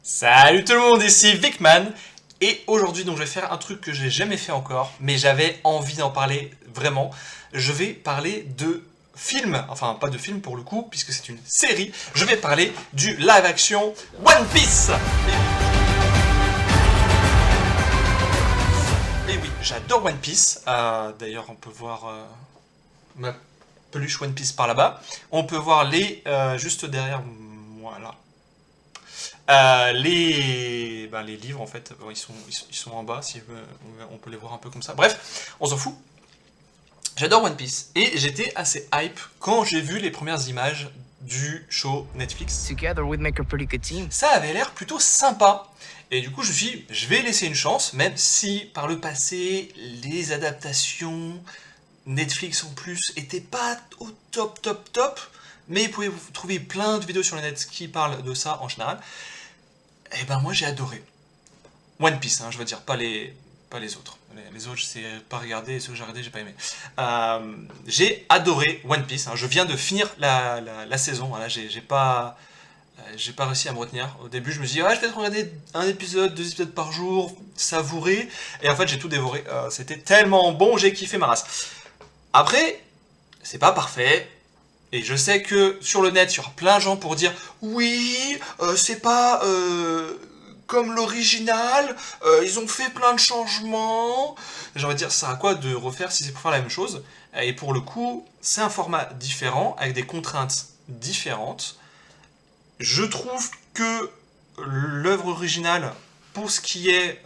Salut tout le monde, ici Vicman. Et aujourd'hui, donc, je vais faire un truc que j'ai jamais fait encore, mais j'avais envie d'en parler vraiment. Je vais parler de films, enfin pas de film pour le coup, puisque c'est une série. Je vais parler du live action One Piece. Et oui, j'adore One Piece. D'ailleurs, on peut voir ma peluche One Piece par là-bas. On peut voir juste derrière moi là. Les livres en fait, bon, ils sont en bas, si on peut les voir un peu comme ça. Bref, on s'en fout. J'adore One Piece et j'étais assez hype quand j'ai vu les premières images du show Netflix. Together we'd make a pretty good team. Ça avait l'air plutôt sympa. Et du coup, je me suis dit, je vais laisser une chance, même si par le passé, les adaptations Netflix en plus étaient pas au top. Mais vous pouvez vous trouver plein de vidéos sur le net qui parlent de ça en général. Et ben moi j'ai adoré. One Piece, hein, je veux dire, pas les autres. Les autres, c'est pas regardé, et ceux que j'ai regardé, j'ai pas aimé. J'ai adoré One Piece, hein. Je viens de finir la saison, voilà, j'ai pas réussi à me retenir. Au début, je me suis dit, je vais regarder un épisode, 2 épisodes par jour, savourer. Et en fait, j'ai tout dévoré. C'était tellement bon, j'ai kiffé ma race. Après, c'est pas parfait. Et je sais que sur le net, il y aura plein de gens pour dire oui, c'est pas comme l'original, ils ont fait plein de changements. J'ai envie de dire, ça à quoi de refaire si c'est pour faire la même chose? Et pour le coup, c'est un format différent, avec des contraintes différentes. Je trouve que l'œuvre originale, pour ce qui est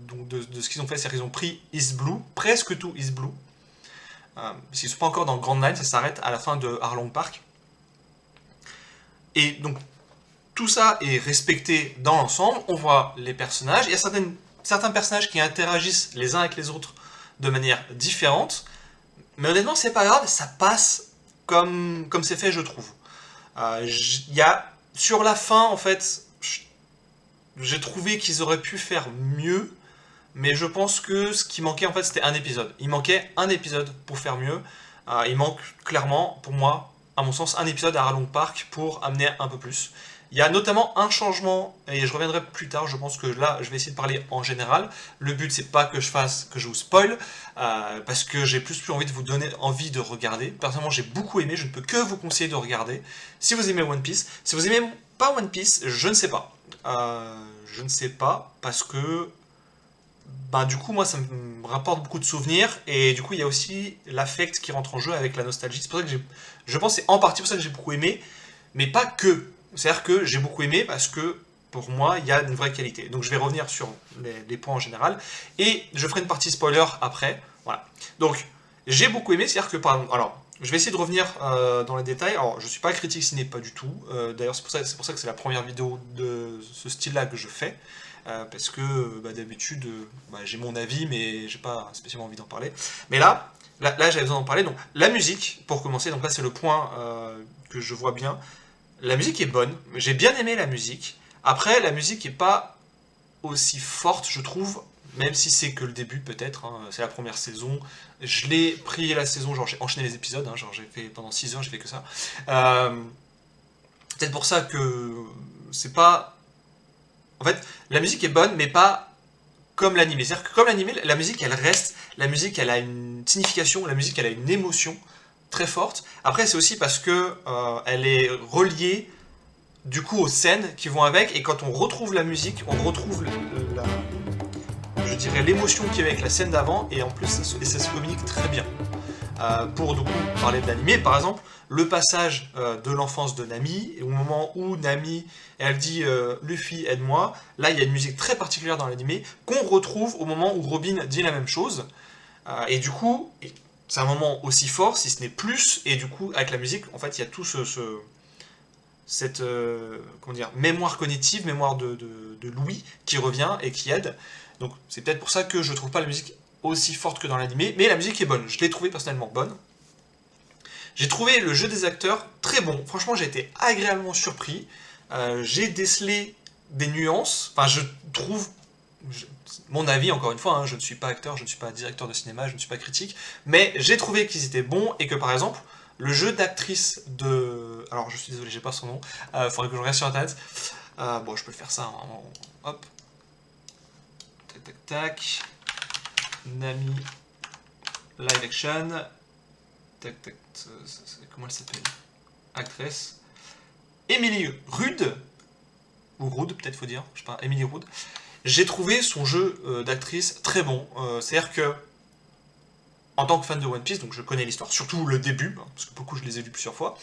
donc de ce qu'ils ont fait, c'est qu'ils ont pris East Blue, presque tout East Blue. Parce qu'ils ne sont pas encore dans Grand Line, ça s'arrête à la fin de Arlong Park. Et donc, tout ça est respecté dans l'ensemble. On voit les personnages. Il y a certains personnages qui interagissent les uns avec les autres de manière différente. Mais honnêtement, c'est pas grave, ça passe comme c'est fait, je trouve. Il y a, sur la fin, en fait, j'ai trouvé qu'ils auraient pu faire mieux. Mais je pense que ce qui manquait en fait c'était un épisode. Il manquait un épisode pour faire mieux. Il manque clairement, pour moi, à mon sens, un épisode à Arlong Park pour amener un peu plus. Il y a notamment un changement, et je reviendrai plus tard, je pense que là je vais essayer de parler en général. Le but c'est pas que je vous spoil, parce que j'ai plus envie de vous donner envie de regarder. Personnellement j'ai beaucoup aimé, je ne peux que vous conseiller de regarder. Si vous aimez One Piece, si vous aimez pas One Piece, je ne sais pas. Je ne sais pas, parce que du coup, moi, ça me rapporte beaucoup de souvenirs, et du coup, il y a aussi l'affect qui rentre en jeu avec la nostalgie. C'est pour ça que je pense que c'est en partie pour ça que j'ai beaucoup aimé, mais pas que. C'est-à-dire que j'ai beaucoup aimé parce que, pour moi, il y a une vraie qualité. Donc, je vais revenir sur les points en général, et je ferai une partie spoiler après. Voilà. Donc, j'ai beaucoup aimé, c'est-à-dire que, par exemple, alors, je vais essayer de revenir dans les détails. Alors, je suis pas critique ciné, pas du tout. D'ailleurs, c'est pour ça que c'est la première vidéo de ce style-là que je fais. Parce que d'habitude, j'ai mon avis, mais j'ai pas spécialement envie d'en parler. Mais là j'avais besoin d'en parler. Donc, la musique, pour commencer, donc là, c'est le point que je vois bien. La musique est bonne. J'ai bien aimé la musique. Après, la musique est pas aussi forte, je trouve, même si c'est que le début, peut-être. Hein, c'est la première saison. Je l'ai pris la saison, genre j'ai enchaîné les épisodes. Hein, genre j'ai fait pendant 6 heures, j'ai fait que ça. Peut-être pour ça que c'est pas. En fait, la musique est bonne, mais pas comme l'animé. C'est-à-dire que comme l'animé, la musique, elle reste. La musique, elle a une signification. La musique, elle a une émotion très forte. Après, c'est aussi parce que elle est reliée, du coup, aux scènes qui vont avec. Et quand on retrouve la musique, on retrouve je dirais l'émotion qui est avec la scène d'avant. Et en plus, ça se communique très bien. Pour du coup parler de l'animé, par exemple, le passage de l'enfance de Nami, et au moment où Nami, elle dit Luffy, aide-moi, là il y a une musique très particulière dans l'animé qu'on retrouve au moment où Robin dit la même chose. Et du coup, c'est un moment aussi fort, si ce n'est plus, et du coup, avec la musique, en fait, il y a tout cette comment dire, mémoire cognitive, mémoire de Louis qui revient et qui aide. Donc c'est peut-être pour ça que je trouve pas la musique aussi forte que dans l'animé, mais la musique est bonne. Je l'ai trouvée personnellement bonne. J'ai trouvé le jeu des acteurs très bon. Franchement, j'ai été agréablement surpris. J'ai décelé des nuances. Enfin, je trouve, mon avis, encore une fois, hein, je ne suis pas acteur, je ne suis pas directeur de cinéma, je ne suis pas critique, mais j'ai trouvé qu'ils étaient bons et que, par exemple, le jeu d'actrice de... Alors, je suis désolé, j'ai pas son nom. Faudrait que je regarde sur internet. Bon, je peux faire ça, hein, hop. Tac, tac, tac. Nami live action. Tac, tac, comment elle s'appelle? Actrice. Emily Rude. Ou Rude, peut-être faut dire. Je sais pas, Emily Rude. J'ai trouvé son jeu d'actrice très bon. C'est-à-dire que, en tant que fan de One Piece, donc je connais l'histoire, surtout le début, hein, parce que beaucoup je les ai vus plusieurs fois,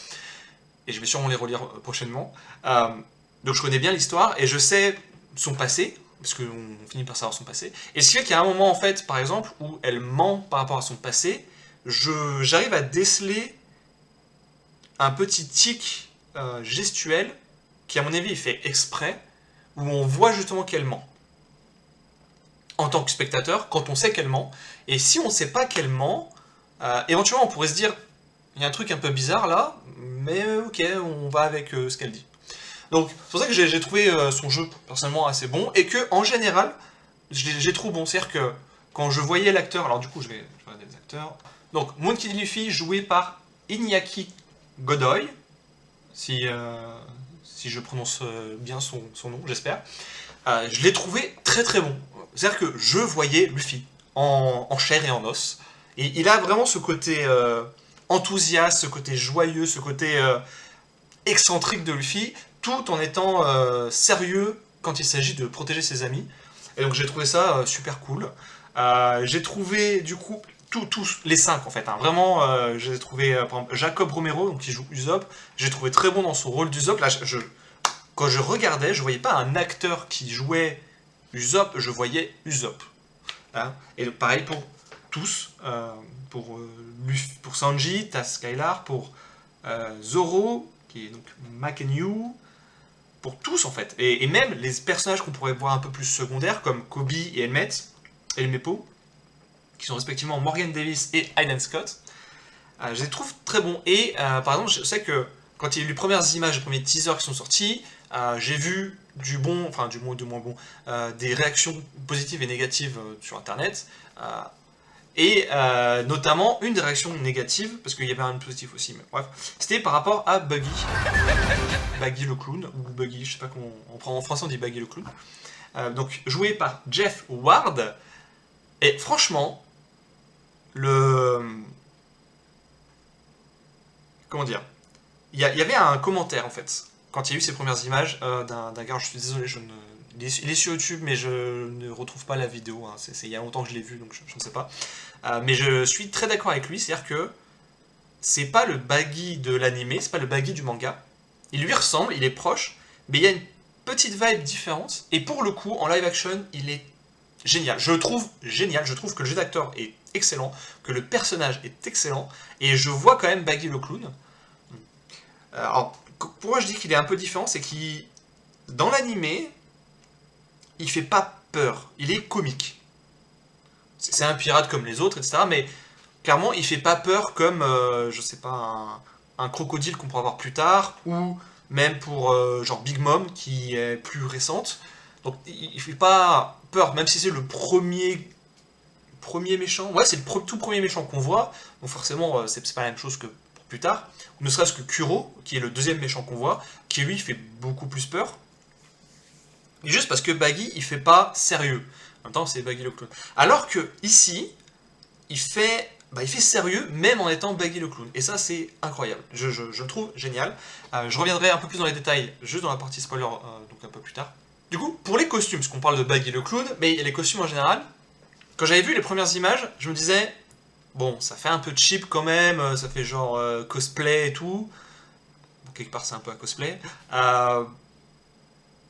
et je vais sûrement les relire prochainement. Donc je connais bien l'histoire, et je sais son passé, parce qu'on finit par savoir son passé. Et ce qui fait qu'il y a un moment, en fait, par exemple, où elle ment par rapport à son passé, j'arrive à déceler un petit tic gestuel, qui à mon avis est fait exprès, où on voit justement qu'elle ment. En tant que spectateur, quand on sait qu'elle ment, et si on ne sait pas qu'elle ment, éventuellement on pourrait se dire, il y a un truc un peu bizarre là, mais ok, on va avec ce qu'elle dit. Donc c'est pour ça que j'ai trouvé son jeu personnellement assez bon, et que en général, j'ai trouvé bon. C'est-à-dire que quand je voyais l'acteur, alors du coup je vais regarder les acteurs. Donc Monkey D. Luffy joué par Iñaki Godoy, si je prononce bien son nom, j'espère. Je l'ai trouvé très très bon. C'est-à-dire que je voyais Luffy en chair et en os. Et il a vraiment ce côté enthousiaste, ce côté joyeux, ce côté excentrique de Luffy, tout en étant sérieux quand il s'agit de protéger ses amis. Et donc j'ai trouvé ça super cool. J'ai trouvé du coup tous les 5 en fait. Hein. Vraiment, j'ai trouvé par exemple, Jacob Romero, donc, qui joue Usopp. J'ai trouvé très bon dans son rôle d'Usopp. Là, quand je regardais, je voyais pas un acteur qui jouait Usopp, je voyais Usopp. Hein. Et donc, pareil pour tous, pour Sanji, t'as Skylar, pour Zoro, qui est donc Mackenyu, pour tous en fait. Et même les personnages qu'on pourrait voir un peu plus secondaires, comme Kobe et Elmepo, qui sont respectivement Morgan Davis et Aiden Scott, je les trouve très bons. Et par exemple, je sais que quand il y a eu les premières images, les premiers teasers qui sont sortis, j'ai vu du bon, enfin du moins bon, des réactions positives et négatives sur internet. Et notamment une des réactions négatives, parce qu'il y avait un positif aussi, mais bref, c'était par rapport à Buggy. Buggy le clown, ou Buggy, je sais pas comment en français on dit Buggy le clown. Donc joué par Jeff Ward. Et franchement, comment dire, il y avait un commentaire en fait, quand il y a eu ces premières images d'un gars, je suis désolé, il est sur YouTube, mais je ne retrouve pas la vidéo, hein. Il y a longtemps que je l'ai vu, donc je ne sais pas. Mais je suis très d'accord avec lui, c'est-à-dire que c'est pas le Buggy de l'animé, c'est pas le Buggy du manga. Il lui ressemble, il est proche, mais il y a une petite vibe différente, et pour le coup, en live action, il est génial. Je le trouve génial, je trouve que le jeu d'acteur est excellent, que le personnage est excellent, et je vois quand même Buggy le clown. Alors, pourquoi je dis qu'il est un peu différent, c'est qu'il, dans l'animé, il fait pas peur, il est comique. C'est un pirate comme les autres, etc. Mais clairement, il fait pas peur comme, je sais pas, un crocodile qu'on pourra voir plus tard, ou même pour genre Big Mom, qui est plus récente. Donc il fait pas peur, même si c'est le premier méchant. Ouais, c'est le tout premier méchant qu'on voit. Donc forcément, c'est pas la même chose que pour plus tard. Ne serait-ce que Kuro, qui est le deuxième méchant qu'on voit, qui lui fait beaucoup plus peur. Et juste parce que Baggy, il fait pas sérieux. En même temps, c'est Baggy le clown. Alors que ici, il fait sérieux, même en étant Baggy le clown. Et ça, c'est incroyable. Je le trouve génial. Je reviendrai un peu plus dans les détails, juste dans la partie spoiler, donc un peu plus tard. Du coup, pour les costumes, parce qu'on parle de Baggy le clown, mais les costumes en général, quand j'avais vu les premières images, je me disais, bon, ça fait un peu cheap quand même, ça fait genre cosplay et tout. Bon, quelque part, c'est un peu un cosplay.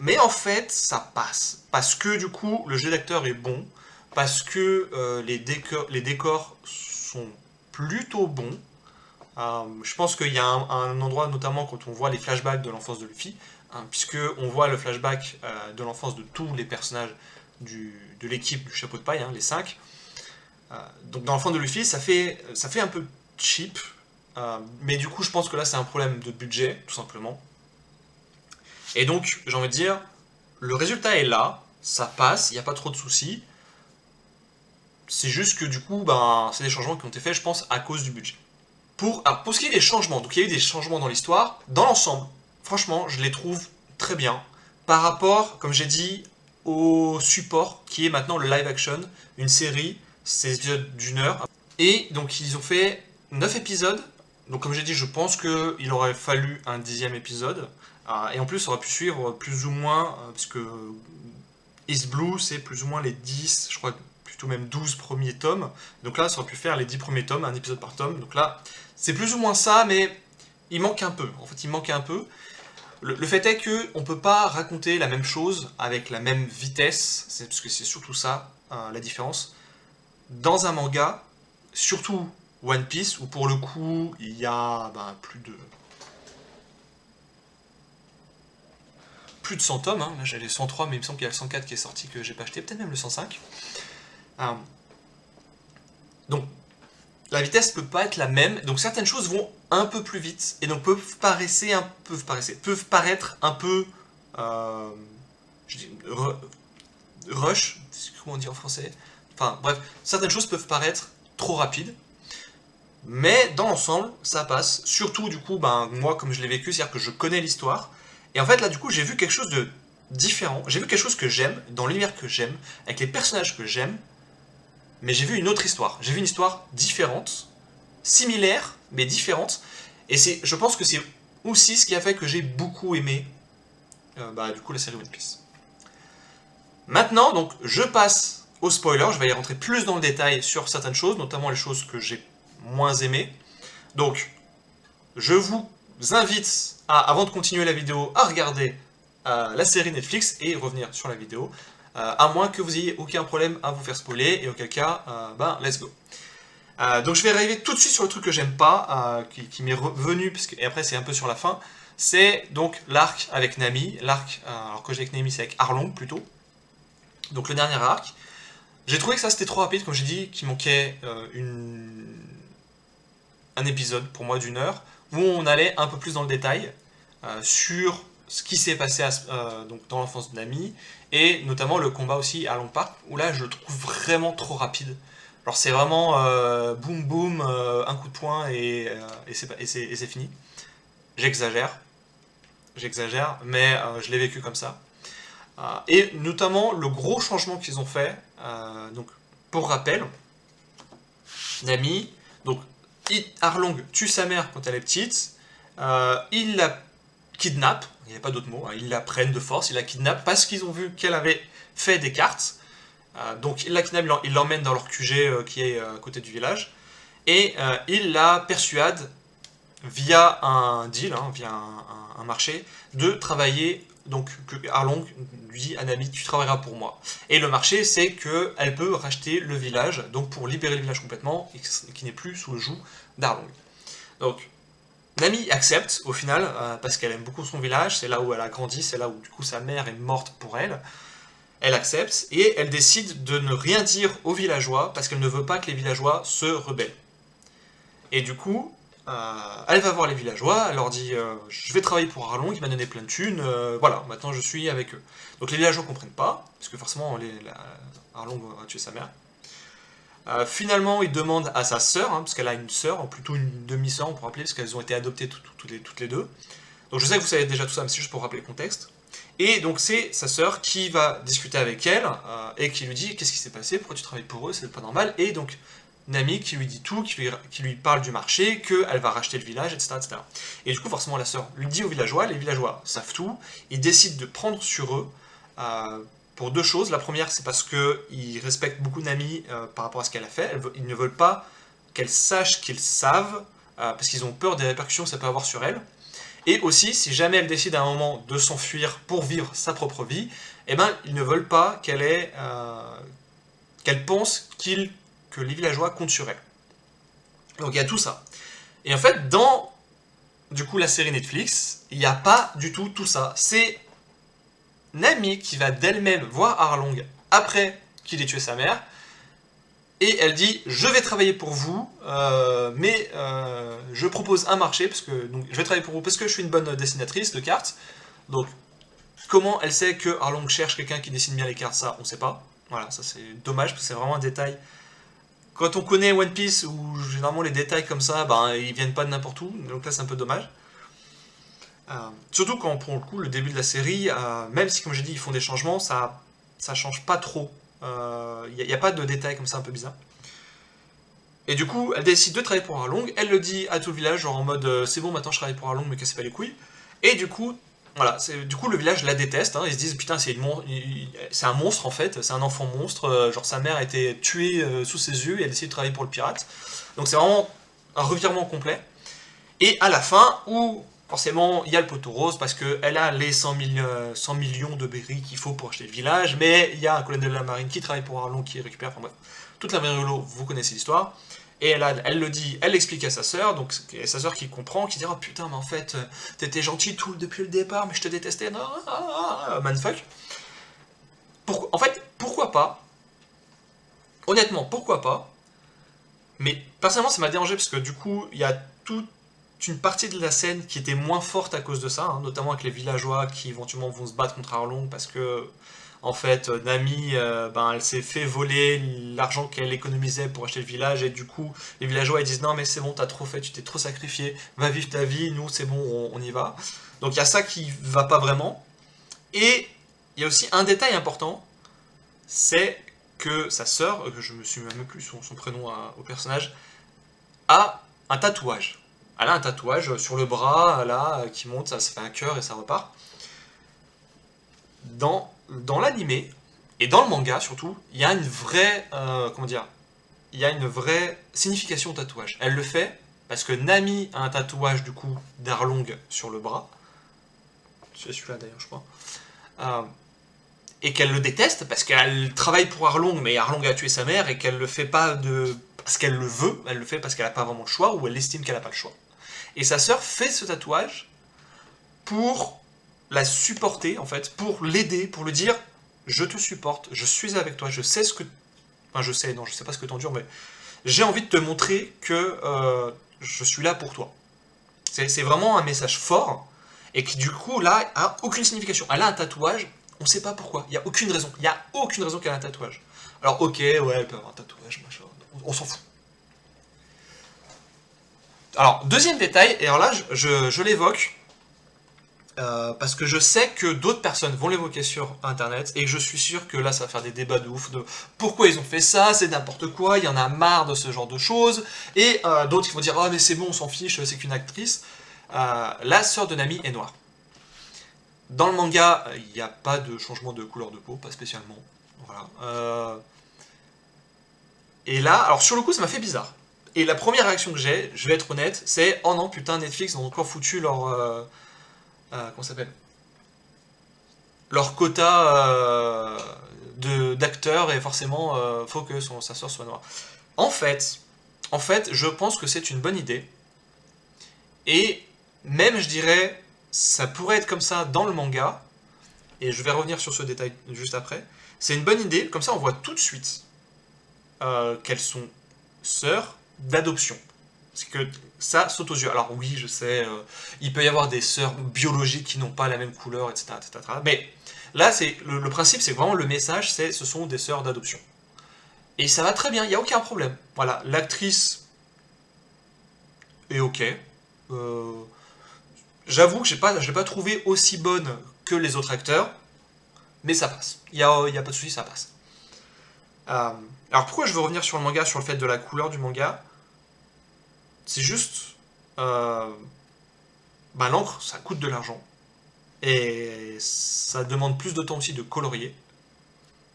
Mais en fait, ça passe. Parce que du coup, le jeu d'acteur est bon. Parce que les décors sont plutôt bons. Je pense qu'il y a un endroit, notamment quand on voit les flashbacks de l'enfance de Luffy, hein, puisque on voit le flashback de l'enfance de tous les personnages de l'équipe du chapeau de paille, hein, les 5. Donc dans l'enfance de Luffy, ça fait un peu cheap. Mais du coup, je pense que là, c'est un problème de budget, tout simplement. Et donc, j'ai envie de dire, le résultat est là, ça passe, il n'y a pas trop de soucis. C'est juste que du coup, c'est des changements qui ont été faits, je pense, à cause du budget. Pour ce qui est des changements, donc il y a eu des changements dans l'histoire, dans l'ensemble, franchement, je les trouve très bien. par rapport, comme j'ai dit, au support qui est maintenant le live action, une série, c'est épisodes d'une heure. Et donc ils ont fait 9 épisodes. Donc comme j'ai dit, je pense qu'il aurait fallu un 10e épisode. Et en plus, ça aurait pu suivre plus ou moins, parce que East Blue, c'est plus ou moins les 10, je crois plutôt même 12 premiers tomes. Donc là, ça aurait pu faire les 10 premiers tomes, un épisode par tome. Donc là, c'est plus ou moins ça, mais il manque un peu. En fait, il manque un peu. Le fait est qu'on ne peut pas raconter la même chose avec la même vitesse, parce que c'est surtout ça, la différence. Dans un manga, surtout One Piece, où pour le coup, il y a plus de 100 tomes, hein. Là j'ai les 103, mais il me semble qu'il y a le 104 qui est sorti que j'ai pas acheté, peut-être même le 105. Donc, la vitesse peut pas être la même, donc certaines choses vont un peu plus vite, et donc peuvent paraître un peu rush, comment on dit en français. Enfin bref, certaines choses peuvent paraître trop rapides, mais dans l'ensemble, ça passe. Surtout du coup, moi comme je l'ai vécu, c'est-à-dire que je connais l'histoire, et en fait là du coup j'ai vu quelque chose de différent, j'ai vu quelque chose que j'aime, dans l'univers que j'aime, avec les personnages que j'aime, mais j'ai vu une autre histoire. J'ai vu une histoire différente, similaire, mais différente. Et je pense que c'est aussi ce qui a fait que j'ai beaucoup aimé du coup la série One Piece. Maintenant, donc, je passe au spoiler. Je vais y rentrer plus dans le détail sur certaines choses, notamment les choses que j'ai moins aimées. Donc, je vous invite, avant de continuer la vidéo, à regarder la série Netflix et revenir sur la vidéo. À moins que vous ayez aucun problème à vous faire spoiler, et auquel cas, let's go. Donc je vais arriver tout de suite sur le truc que j'aime pas, qui m'est revenu, et après c'est un peu sur la fin, c'est donc l'arc avec Nami, alors que j'ai avec Nami c'est avec Arlong plutôt, donc le dernier arc. J'ai trouvé que ça c'était trop rapide, comme j'ai dit, qu'il manquait un épisode pour moi d'une heure, où on allait un peu plus dans le détail sur ce qui s'est passé donc dans l'enfance de Nami, et notamment le combat aussi à Long Park, où là je le trouve vraiment trop rapide. Alors c'est vraiment boum boum, un coup de poing et c'est fini. J'exagère, mais je l'ai vécu comme ça. Et notamment le gros changement qu'ils ont fait, donc pour rappel, Nami, donc Arlong tue sa mère quand elle est petite, il la kidnappe, il n'y a pas d'autre mot, hein, ils la prennent de force, ils la kidnappent parce qu'ils ont vu qu'elle avait fait des cartes. Donc il la kidnappe, il l'emmène dans leur QG qui est à côté du village, et il la persuade via un deal, via un marché, de travailler, donc que Arlong lui dit à Nami, tu travailleras pour moi. Et le marché, c'est qu'elle peut racheter le village, donc pour libérer le village complètement, et qui n'est plus sous le joug d'Arlong. Donc Nami accepte au final, parce qu'elle aime beaucoup son village, c'est là où elle a grandi, c'est là où du coup sa mère est morte pour elle. Elle accepte, et elle décide de ne rien dire aux villageois, parce qu'elle ne veut pas que les villageois se rebellent. Et du coup, elle va voir les villageois, elle leur dit je vais travailler pour Arlong, il m'a donné plein de thunes, voilà, maintenant je suis avec eux. Donc les villageois ne comprennent pas, parce que forcément Arlong a tué sa mère. Finalement, il demande à sa sœur, parce qu'elle a une sœur, plutôt une demi-sœur on pourrait appeler, parce qu'elles ont été adoptées toutes les deux. Donc je sais que vous savez déjà tout ça, mais c'est juste pour rappeler le contexte. Et donc c'est sa sœur qui va discuter avec elle, et qui lui dit qu'est-ce qui s'est passé, pourquoi tu travailles pour eux, c'est pas normal. Et donc Nami qui lui dit tout, qui lui parle du marché, qu'elle va racheter le village, etc., etc. Et du coup forcément la sœur lui dit aux villageois, les villageois savent tout, ils décident de prendre sur eux pour deux choses. La première, c'est parce qu'ils respectent beaucoup Nami par rapport à ce qu'elle a fait, ils ne veulent pas qu'elle sache qu'ils savent, parce qu'ils ont peur des répercussions que ça peut avoir sur elle. Et aussi, si jamais elle décide à un moment de s'enfuir pour vivre sa propre vie, eh ben, ils ne veulent pas qu'elle pense que les villageois comptent sur elle. Donc il y a tout ça. Et en fait, dans du coup la série Netflix, il n'y a pas du tout ça. C'est Nami qui va d'elle-même voir Arlong après qu'il ait tué sa mère, et elle dit je vais travailler pour vous, mais je propose un marché, donc je vais travailler pour vous parce que je suis une bonne dessinatrice de cartes. Donc comment elle sait que Arlong cherche quelqu'un qui dessine bien les cartes, ça on sait pas. Voilà, ça c'est dommage parce que c'est vraiment un détail. Quand on connaît One Piece, où généralement les détails comme ça, ils viennent pas de n'importe où, donc là c'est un peu dommage. Surtout quand, pour le coup, le début de la série, même si, comme j'ai dit, ils font des changements, ça change pas trop. Il n'y a pas de détails comme ça un peu bizarres. Et du coup, elle décide de travailler pour Arlong. Elle le dit à tout le village, genre en mode c'est bon, maintenant je travaille pour Arlong, mais cassez pas les couilles. Et du coup, voilà, du coup le village la déteste. Hein, ils se disent putain, c'est un monstre en fait, c'est un enfant monstre. Genre sa mère a été tuée sous ses yeux et elle décide de travailler pour le pirate. Donc c'est vraiment un revirement complet. Et à la fin, où forcément il y a le poteau rose parce qu'elle a les 100 millions de berries qu'il faut pour acheter le village, mais il y a un colonel de la marine qui travaille pour Arlong qui récupère. Enfin bref, toute la rigolo, vous connaissez l'histoire. Et elle le dit, elle l'explique à sa sœur, donc et sa sœur qui comprend, qui dit oh putain mais en fait t'étais gentil depuis le départ, mais je te détestais, non, manfuck. En fait, pourquoi pas? Honnêtement, pourquoi pas? Mais personnellement ça m'a dérangé parce que du coup il y a toute une partie de la scène qui était moins forte à cause de ça, hein, notamment avec les villageois qui éventuellement vont se battre contre Arlong parce que en fait, Nami, elle s'est fait voler l'argent qu'elle économisait pour acheter le village, et du coup, les villageois ils disent non mais c'est bon, t'as trop fait, tu t'es trop sacrifié, va vivre ta vie, nous c'est bon, on y va. Donc il y a ça qui va pas vraiment. Et il y a aussi un détail important, c'est que sa sœur, que je me suis même plus son prénom au personnage, a un tatouage. Elle a un tatouage sur le bras, là, qui monte, ça se fait un cœur et ça repart. Dans l'animé, et dans le manga surtout, il y a une vraie, comment dire, il y a une vraie signification au tatouage. Elle le fait parce que Nami a un tatouage du coup d'Arlong sur le bras, c'est celui-là d'ailleurs je crois, euh, et qu'elle le déteste parce qu'elle travaille pour Arlong, mais Arlong a tué sa mère et qu'elle le fait pas parce qu'elle le veut, elle le fait parce qu'elle n'a pas vraiment le choix ou elle estime qu'elle n'a pas le choix. Et sa sœur fait ce tatouage pour la supporter, en fait, pour l'aider, pour lui dire je te supporte, je suis avec toi, je sais ce que. Enfin, je sais, non, je sais pas ce que t'endures, mais j'ai envie de te montrer que je suis là pour toi. C'est vraiment un message fort, et qui du coup, là, a aucune signification. Elle a un tatouage, on sait pas pourquoi, il y a aucune raison. Il y a aucune raison qu'elle ait un tatouage. Alors, ok, ouais, elle peut avoir un tatouage, machin, on s'en fout. Alors, deuxième détail, et alors là, je l'évoque, parce que je sais que d'autres personnes vont l'évoquer sur internet et que je suis sûr que là ça va faire des débats de ouf de pourquoi ils ont fait ça, c'est n'importe quoi, il y en a marre de ce genre de choses, et d'autres qui vont dire ah mais c'est bon on s'en fiche, c'est qu'une actrice. La sœur de Nami est noire. Dans le manga, il n'y a pas de changement de couleur de peau, pas spécialement. Voilà. Et là, alors sur le coup ça m'a fait bizarre. Et la première réaction que j'ai, je vais être honnête, c'est oh non putain Netflix ont encore foutu leur comment ça s'appelle, leur quota d'acteurs, et forcément faut que sa sœur soit noire. En fait, en fait, je pense que c'est une bonne idée, et même je dirais ça pourrait être comme ça dans le manga, et je vais revenir sur ce détail juste après. C'est une bonne idée, comme ça on voit tout de suite qu'elles sont sœurs d'adoption. C'est que ça saute aux yeux. Alors oui, je sais, il peut y avoir des sœurs biologiques qui n'ont pas la même couleur, etc. etc. Mais là, c'est le principe, c'est vraiment le message, ce sont des sœurs d'adoption. Et ça va très bien, il n'y a aucun problème. Voilà, l'actrice est ok. Euh, J'avoue que je l'ai pas trouvée aussi bonne que les autres acteurs, mais ça passe. Y a pas de souci, ça passe. Euh, alors pourquoi je veux revenir sur le manga, sur le fait de la couleur du manga? C'est juste... euh, l'encre, ça coûte de l'argent. Et ça demande plus de temps aussi de colorier.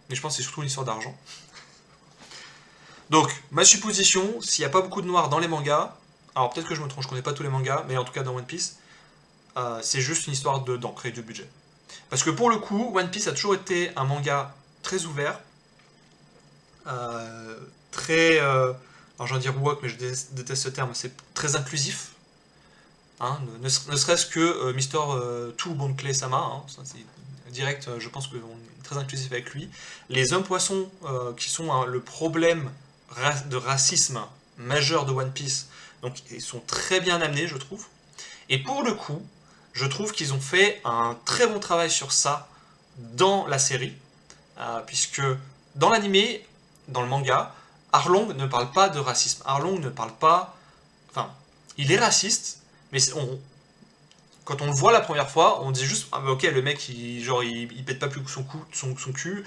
Mais je pense que c'est surtout une histoire d'argent. Donc, ma supposition, s'il n'y a pas beaucoup de noir dans les mangas, alors peut-être que je me trompe, je connais pas tous les mangas, mais en tout cas dans One Piece, c'est juste une histoire d'encre et de budget. Parce que pour le coup, One Piece a toujours été un manga très ouvert, très... alors j'en dire woke, mais je déteste ce terme, c'est très inclusif. Hein, ne serait-ce que Mister Tout Bon Clé Sama, hein, c'est direct, je pense qu'on est très inclusif avec lui. Les hommes poissons, qui sont hein, le problème de racisme majeur de One Piece, donc ils sont très bien amenés, je trouve. Et pour le coup, je trouve qu'ils ont fait un très bon travail sur ça dans la série, puisque dans l'animé, dans le manga, Arlong ne parle pas de racisme. Arlong ne parle pas... Enfin, il est raciste, mais quand on le voit la première fois, on dit juste ah bah ok le mec il pète pas plus son cul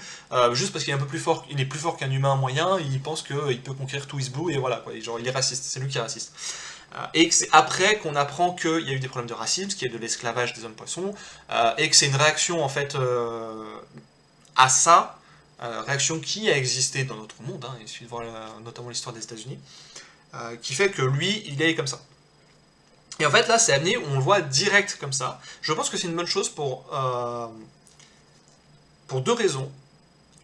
juste parce qu'il est un peu plus fort, il est plus fort qu'un humain moyen, il pense qu'il peut conquérir tout Isbou et voilà quoi, genre il est raciste, c'est lui qui est raciste. Et que c'est après qu'on apprend qu'il y a eu des problèmes de racisme, qu'il y a de l'esclavage des hommes poissons, et que c'est une réaction en fait à ça, réaction qui a existé dans notre monde, hein, il suffit de voir notamment l'histoire des États-Unis, qui fait que lui il est comme ça. Et en fait là c'est amené, on le voit direct comme ça. Je pense que c'est une bonne chose pour deux raisons.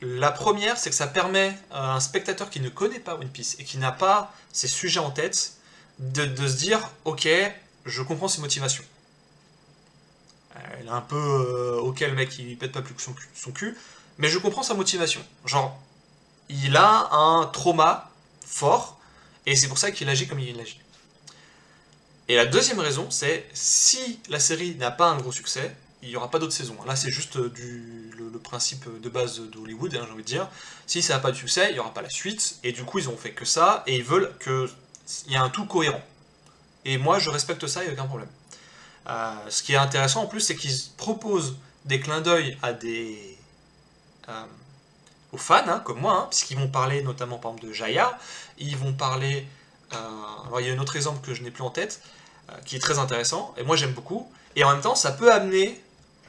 La première, c'est que ça permet à un spectateur qui ne connaît pas One Piece et qui n'a pas ces sujets en tête de se dire ok, je comprends ses motivations. Elle est un peu ok, le mec il pète pas plus que son cul, mais je comprends sa motivation. Genre, il a un trauma fort et c'est pour ça qu'il agit comme il agit. Et la deuxième raison, c'est si la série n'a pas un gros succès, il n'y aura pas d'autres saisons. Là, c'est juste le principe de base d'Hollywood, hein, j'ai envie de dire. Si ça n'a pas de succès, il n'y aura pas la suite, et du coup, ils ont fait que ça, et ils veulent qu'il y ait un tout cohérent. Et moi, je respecte ça, il n'y a aucun problème. Ce qui est intéressant en plus, c'est qu'ils proposent des clins d'œil à aux fans, hein, comme moi, hein, puisqu'ils vont parler notamment par exemple de Jaya, ils vont parler. Alors il y a un autre exemple que je n'ai plus en tête, qui est très intéressant, et moi j'aime beaucoup, et en même temps ça peut amener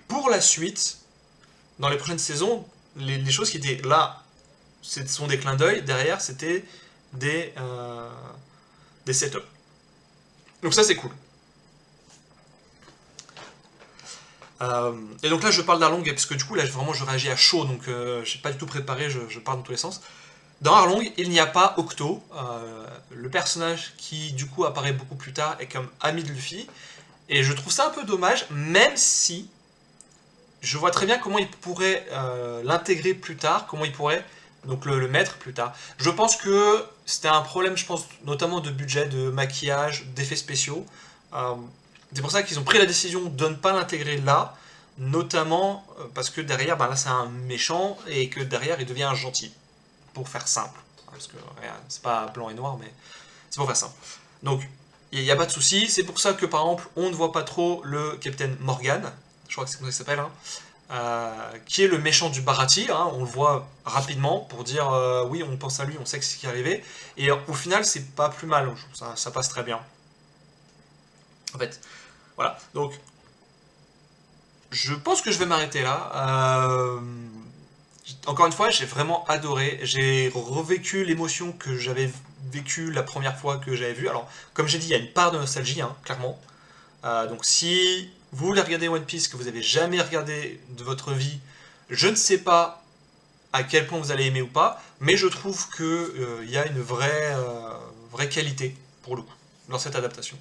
pour la suite, dans les prochaines saisons, les choses qui étaient là, ce sont des clins d'œil, derrière c'était des setups. Donc ça c'est cool. Et donc là je parle d'Arlong, parce que du coup là vraiment je réagis à chaud, donc je n'ai pas du tout préparé, je parle dans tous les sens. Dans Arlong, il n'y a pas Octo, le personnage qui du coup apparaît beaucoup plus tard est comme ami de Luffy, et je trouve ça un peu dommage, même si je vois très bien comment il pourrait l'intégrer plus tard, comment il pourrait donc le mettre plus tard. Je pense que c'était un problème, je pense, notamment de budget, de maquillage, d'effets spéciaux. C'est pour ça qu'ils ont pris la décision de ne pas l'intégrer là, notamment parce que derrière, là c'est un méchant, et que derrière il devient un gentil, pour faire simple. Parce que c'est pas blanc et noir, mais c'est pour faire simple. Donc, il n'y a pas de souci. C'est pour ça que, par exemple, on ne voit pas trop le Capitaine Morgan, je crois que c'est comme ça qu'il s'appelle, hein, qui est le méchant du Baratie. Hein, on le voit rapidement pour dire oui, on pense à lui, on sait ce qui est arrivé. Et au final, c'est pas plus mal. Ça passe très bien. En fait, voilà. Donc, je pense que je vais m'arrêter là. Encore une fois, j'ai vraiment adoré. J'ai revécu l'émotion que j'avais vécue la première fois que j'avais vu. Alors, comme j'ai dit, il y a une part de nostalgie, hein, clairement. Donc, si vous voulez regarder One Piece, que vous n'avez jamais regardé de votre vie, je ne sais pas à quel point vous allez aimer ou pas, mais je trouve qu'il y a une vraie qualité, pour le coup, dans cette adaptation.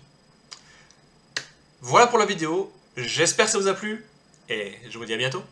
Voilà pour la vidéo. J'espère que ça vous a plu, et je vous dis à bientôt.